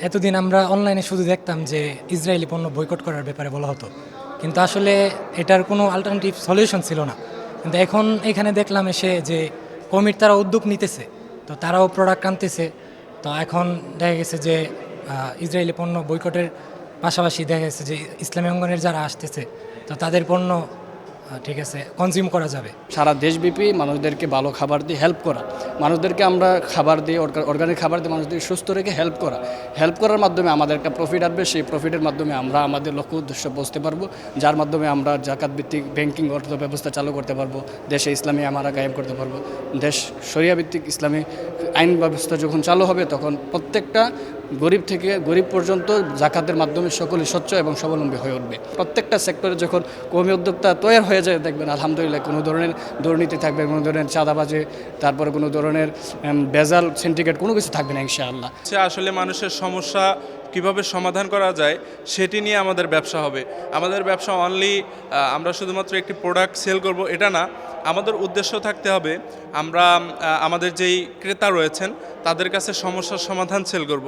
এতদিন আমরা অনলাইনে শুধু দেখতাম যে ইসরায়েলি পণ্য বয়কট করার ব্যাপারে বলা হতো, কিন্তু আসলে এটার কোনো অল্টারনেটিভ সলিউশন ছিল না। কিন্তু এখন এখানে দেখলাম এসে যে কমির তারা উদ্যোগ নিতেছে, তো তারাও প্রোডাক্ট আনতেছে। তো এখন দেখা গেছে যে ইসরায়েলি পণ্য বয়কটের পাশাপাশি দেখা গেছে যে ইসলামী অঙ্গনের যারা আসতেছে, তো তাদের পণ্য ঠিক আছে কনজিউম করা যাবে। সারা দেশব্যাপী মানুষদেরকে ভালো খাবার দিয়ে হেল্প করা, মানুষদেরকে আমরা খাবার দিয়ে অর্গানিক খাবার দিয়ে মানুষদেরকে সুস্থ রেখে হেল্প করার মাধ্যমে আমাদের একটা প্রফিট আসবে। সেই প্রফিটের মাধ্যমে আমরা আমাদের লক্ষ্য উদ্দেশ্য পৌঁছতে পারবো, যার মাধ্যমে আমরা জাকাত ভিত্তিক ব্যাংকিং অর্থ ব্যবস্থা চালু করতে পারবো, দেশে ইসলামী আমারা কায়েম করতে পারবো। দেশ শরিয়া ভিত্তিক ইসলামী আইন ব্যবস্থা যখন চালু হবে, তখন প্রত্যেকটা গরিব থেকে গরিব পর্যন্ত জাকাতের মাধ্যমে সকলেই স্বচ্ছ এবং স্বাবলম্বী হয়ে উঠবে। প্রত্যেকটা সেক্টরে যখন কওমি উদ্যোক্তা তৈরি হয়ে যায়, দেখবেন আলহামদুলিল্লাহ কোনো ধরনের দুর্নীতি থাকবে, কোনো ধরনের চাঁদাবাজি, তারপরে কোনো ধরনের ভেজাল সিন্ডিকেট কোনো কিছু থাকবে না ইনশাআল্লাহ। আসলে মানুষের সমস্যা কিভাবে সমাধান করা যায় সেটি নিয়ে আমাদের ব্যবসা হবে। আমাদের ব্যবসা অনলি আমরা শুধুমাত্র একটি প্রোডাক্ট সেল করব এটা না, আমাদের উদ্দেশ্য থাকতে হবে আমরা আমাদের যেই ক্রেতা রয়েছেন তাদের কাছে সমস্যার সমাধান সেল করব।